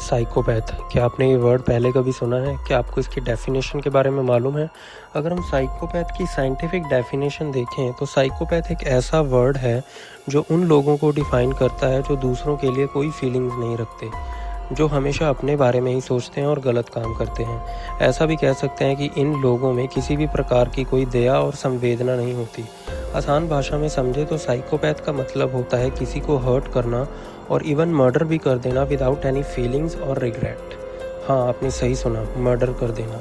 Psychopath, क्या आपने ये वर्ड पहले कभी सुना है? क्या आपको इसकी डेफिनेशन के बारे में मालूम है? अगर हम साइकोपैथ की साइंटिफिक डेफिनेशन देखें तो साइकोपैथ एक ऐसा वर्ड है जो उन लोगों को डिफ़ाइन करता है जो दूसरों के लिए कोई फीलिंग्स नहीं रखते, जो हमेशा अपने बारे में ही सोचते हैं और गलत काम करते हैं। ऐसा भी कह सकते हैं कि इन लोगों में किसी भी प्रकार की कोई दया और संवेदना नहीं होती। आसान भाषा में समझे तो साइकोपैथ का मतलब होता है किसी को हर्ट करना और इवन मर्डर भी कर देना विदाउट एनी फीलिंग्स और रिग्रेट। हाँ, आपने सही सुना, मर्डर कर देना।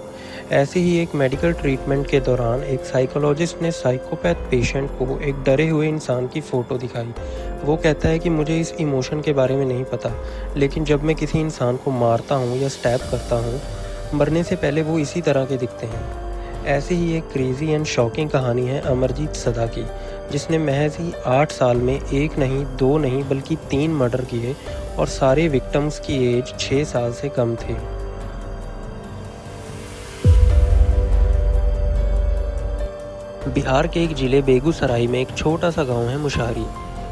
ऐसे ही एक मेडिकल ट्रीटमेंट के दौरान एक साइकोलॉजिस्ट ने साइकोपैथ पेशेंट को एक डरे हुए इंसान की फ़ोटो दिखाई। वो कहता है कि मुझे इस इमोशन के बारे में नहीं पता, लेकिन जब मैं किसी इंसान को मारता हूँ या स्टैब करता हूँ, मरने से पहले वो इसी तरह के दिखते हैं। ऐसे ही एक क्रेज़ी एंड शॉकिंग कहानी है अमरजीत सदा की, जिसने महज ही 8 साल में 1 नहीं, 2 नहीं बल्कि 3 मर्डर किए और सारे विक्टिम्स की एज 6 साल से कम थे। बिहार के एक ज़िले बेगूसराय में एक छोटा सा गांव है मुशारी।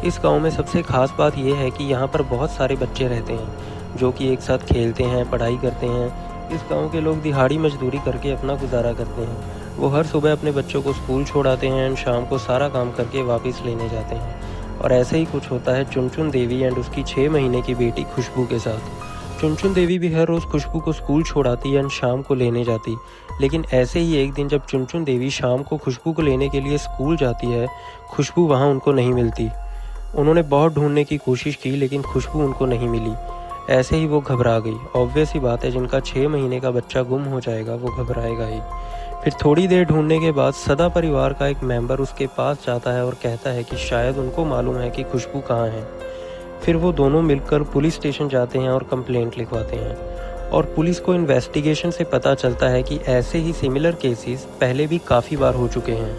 इस गांव में सबसे खास बात यह है कि यहाँ पर बहुत सारे बच्चे रहते हैं जो कि एक साथ खेलते हैं, पढ़ाई करते हैं। इस गांव के लोग दिहाड़ी मजदूरी करके अपना गुजारा करते हैं। वो हर सुबह अपने बच्चों को स्कूल छोड़ाते हैं एंड शाम को सारा काम करके वापस लेने जाते हैं। और ऐसे ही कुछ होता है चुनचुन देवी एंड उसकी 6 महीने की बेटी खुशबू के साथ। चुनचुन देवी भी हर रोज़ खुशबू को स्कूल छोड़ाती एंड शाम को लेने जाती। लेकिन ऐसे ही एक दिन जब चुनचुन देवी शाम को खुशबू को लेने के लिए स्कूल जाती है, खुशबू वहाँ उनको नहीं मिलती। उन्होंने बहुत ढूंढने की कोशिश की लेकिन खुशबू उनको नहीं मिली। ऐसे ही वो घबरा गई। ऑब्वियस ही बात है, जिनका 6 महीने का बच्चा गुम हो जाएगा वो घबराएगा ही। फिर थोड़ी देर ढूंढने के बाद सदा परिवार का एक मेंबर उसके पास जाता है और कहता है कि शायद उनको मालूम है कि खुशबू कहाँ है। फिर वो दोनों मिलकर पुलिस स्टेशन जाते हैं और कंप्लेंट लिखवाते हैं। और पुलिस को इन्वेस्टिगेशन से पता चलता है कि ऐसे ही सिमिलर केसेस पहले भी काफ़ी बार हो चुके हैं।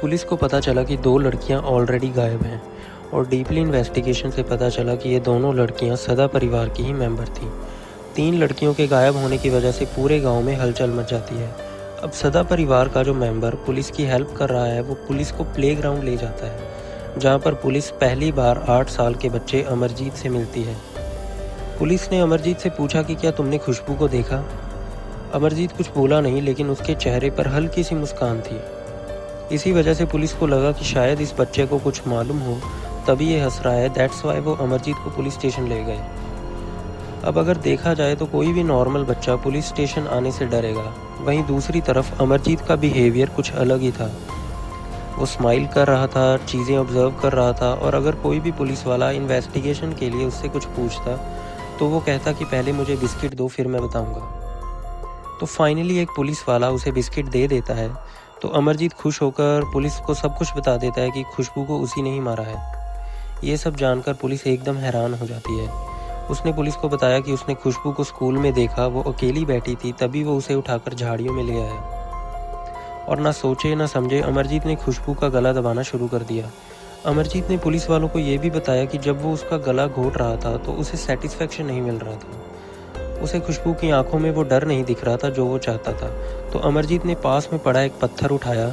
पुलिस को पता चला कि 2 लड़कियां ऑलरेडी गायब हैं और डीपली इन्वेस्टिगेशन से पता चला कि ये दोनों लड़कियां सदा परिवार की ही मेंबर थीं। 3 लड़कियों के गायब होने की वजह से पूरे गांव में हलचल मच जाती है। अब सदा परिवार का जो मेंबर पुलिस की हेल्प कर रहा है वो पुलिस को प्लेग्राउंड ले जाता है, जहां पर पुलिस पहली बार 8 साल के बच्चे अमरजीत से मिलती है। पुलिस ने अमरजीत से पूछा कि क्या तुमने खुशबू को देखा? अमरजीत कुछ बोला नहीं, लेकिन उसके चेहरे पर हल्की सी मुस्कान थी। इसी वजह से पुलिस को लगा कि शायद इस बच्चे को कुछ मालूम हो, तभी ये हंस रहा है। दैट्स वाई वो अमरजीत को पुलिस स्टेशन ले गए। अब अगर देखा जाए तो कोई भी नॉर्मल बच्चा पुलिस स्टेशन आने से डरेगा। वहीं दूसरी तरफ अमरजीत का बिहेवियर कुछ अलग ही था। वो स्माइल कर रहा था, चीज़ें ऑब्जर्व कर रहा था, और अगर कोई भी पुलिस वाला इन्वेस्टिगेशन के लिए उससे कुछ पूछता तो वो कहता कि पहले मुझे बिस्किट दो, फिर मैं बताऊंगा। तो फाइनली एक पुलिस वाला उसे बिस्किट दे देता है तो अमरजीत खुश होकर पुलिस को सब कुछ बता देता है कि खुशबू को उसी ने ही मारा है। ये सब जानकर पुलिस एकदम हैरान हो जाती है। उसने पुलिस को बताया कि उसने खुशबू को स्कूल में देखा, वो अकेली बैठी थी, तभी वो उसे उठाकर झाड़ियों में ले आया। और ना सोचे ना समझे अमरजीत ने खुशबू का गला दबाना शुरू कर दिया। अमरजीत ने पुलिस वालों को ये भी बताया कि जब वो उसका गला घोट रहा था तो उसे सेटिस्फेक्शन नहीं मिल रहा था। उसे खुशबू की आंखों में वो डर नहीं दिख रहा था जो वो चाहता था। तो अमरजीत ने पास में पड़ा एक पत्थर उठाया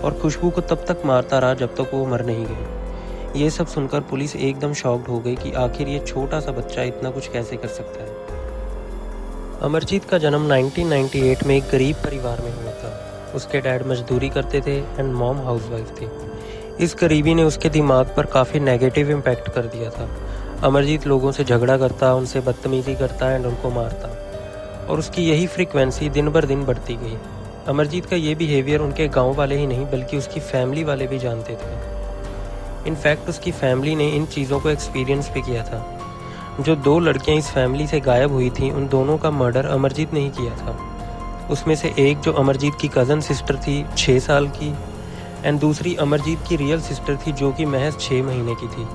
और खुशबू को तब तक मारता रहा जब तक वो मर नहीं गई। ये सब सुनकर पुलिस एकदम शॉक्ड हो गई कि आखिर ये छोटा सा बच्चा इतना कुछ कैसे कर सकता है। अमरजीत का जन्म 1998 में एक गरीब परिवार में हुआ था। उसके डैड मजदूरी करते थे एंड मॉम हाउसवाइफ थी। इस गरीबी ने उसके दिमाग पर काफ़ी नेगेटिव इम्पैक्ट कर दिया था। अमरजीत लोगों से झगड़ा करता, उनसे बदतमीज़ी करता एंड उनको मारता, और उसकी यही फ्रीक्वेंसी दिन बर दिन बढ़ती गई। अमरजीत का ये बिहेवियर उनके गांव वाले ही नहीं बल्कि उसकी फैमिली वाले भी जानते थे। इनफैक्ट उसकी फैमिली ने इन चीज़ों को एक्सपीरियंस भी किया था। जो 2 लड़कियां इस फैमिली से गायब हुई थीं, उन दोनों का मर्डर अमरजीत ने ही किया था। उसमें से एक जो अमरजीत की कज़न सिस्टर थी 6 साल की, एंड दूसरी अमरजीत की रियल सिस्टर थी जो कि महज 6 महीने की थी।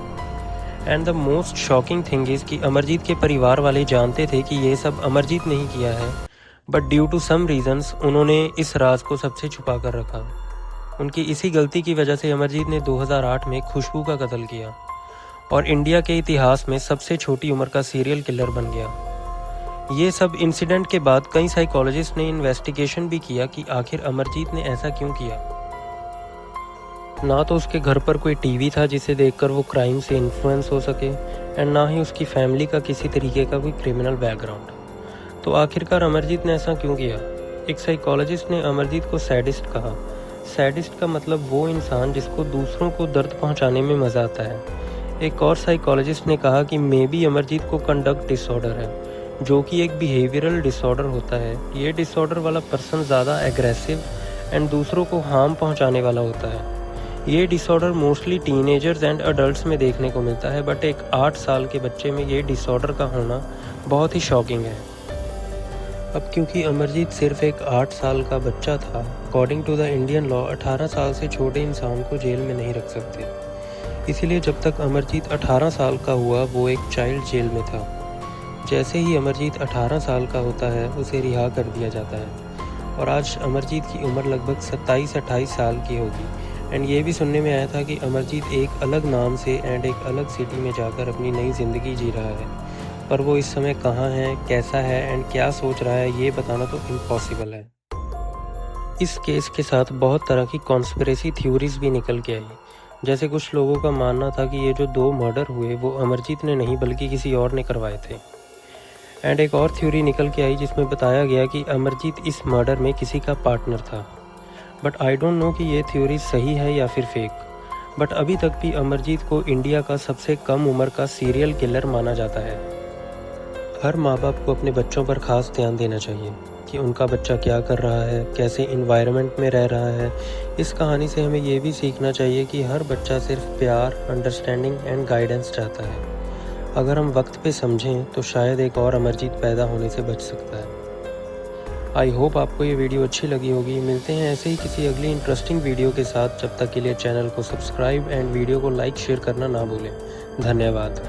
And the most shocking thing is कि अमरजीत के परिवार वाले जानते थे कि ये सब अमरजीत ने ही किया है, but due to some reasons उन्होंने इस राज को सबसे छुपा कर रखा। उनकी इसी गलती की वजह से अमरजीत ने 2008 में खुशबू का कत्ल किया और इंडिया के इतिहास में सबसे छोटी उम्र का सीरियल किलर बन गया। ये सब इंसिडेंट के बाद कई साइकोलॉजिस्ट ने इन्वेस्टिगेशन भी किया कि आखिर अमरजीत ने ऐसा क्यों किया। ना तो उसके घर पर कोई टीवी था जिसे देखकर वो क्राइम से इन्फ्लुएंस हो सके, एंड ना ही उसकी फैमिली का किसी तरीके का कोई क्रिमिनल बैकग्राउंड। तो आखिरकार अमरजीत ने ऐसा क्यों किया? एक साइकोलॉजिस्ट ने अमरजीत को सैडिस्ट कहा। सैडिस्ट का मतलब वो इंसान जिसको दूसरों को दर्द पहुंचाने में मज़ा आता है। एक और साइकोलॉजिस्ट ने कहा कि मे बी अमरजीत को कंडक्ट डिसऑर्डर है, जो कि एक बिहेवियरल डिसऑर्डर होता है। ये डिसऑर्डर वाला पर्सन ज़्यादा एग्रेसिव एंड दूसरों को हार्म पहुंचाने वाला होता है। ये disorder mostly teenagers and adults में देखने को मिलता है, बट एक 8 साल के बच्चे में ये डिसऑर्डर का होना बहुत ही शॉकिंग है। अब क्योंकि अमरजीत सिर्फ एक 8 साल का बच्चा था, according to the Indian law 18 साल से छोटे इंसान को जेल में नहीं रख सकते। इसीलिए जब तक अमरजीत 18 साल का हुआ वो एक चाइल्ड जेल में था। जैसे ही अमरजीत 18 साल का होता है उसे रिहा कर दिया जाता है और आज अमरजीत की उम्र लगभग 27-28 साल की होगी। एंड ये भी सुनने में आया था कि अमरजीत एक अलग नाम से एंड एक अलग सिटी में जाकर अपनी नई ज़िंदगी जी रहा है, पर वो इस समय कहाँ है, कैसा है एंड क्या सोच रहा है ये बताना तो इम्पॉसिबल है। इस केस के साथ बहुत तरह की कॉन्स्पिरेसी थ्योरीज भी निकल के आई। जैसे कुछ लोगों का मानना था कि ये जो 2 मर्डर हुए वो अमरजीत ने नहीं बल्कि किसी और ने करवाए थे। एंड एक और थ्योरी निकल के आई जिसमें बताया गया कि अमरजीत इस मर्डर में किसी का पार्टनर था। बट आई डोंट नो कि ये थ्योरी सही है या फिर फेक। बट अभी तक भी अमरजीत को इंडिया का सबसे कम उम्र का सीरियल किलर माना जाता है। हर माँ बाप को अपने बच्चों पर ख़ास ध्यान देना चाहिए कि उनका बच्चा क्या कर रहा है, कैसे इन्वायरमेंट में रह रहा है। इस कहानी से हमें ये भी सीखना चाहिए कि हर बच्चा सिर्फ प्यार, अंडरस्टैंडिंग एंड गाइडेंस चाहता है। अगर हम वक्त पे समझें तो शायद एक और अमरजीत पैदा होने से बच सकता है। आई होप आपको ये वीडियो अच्छी लगी होगी। मिलते हैं ऐसे ही किसी अगली इंटरेस्टिंग वीडियो के साथ। जब तक के लिए चैनल को सब्सक्राइब एंड वीडियो को लाइक शेयर करना ना भूलें। धन्यवाद।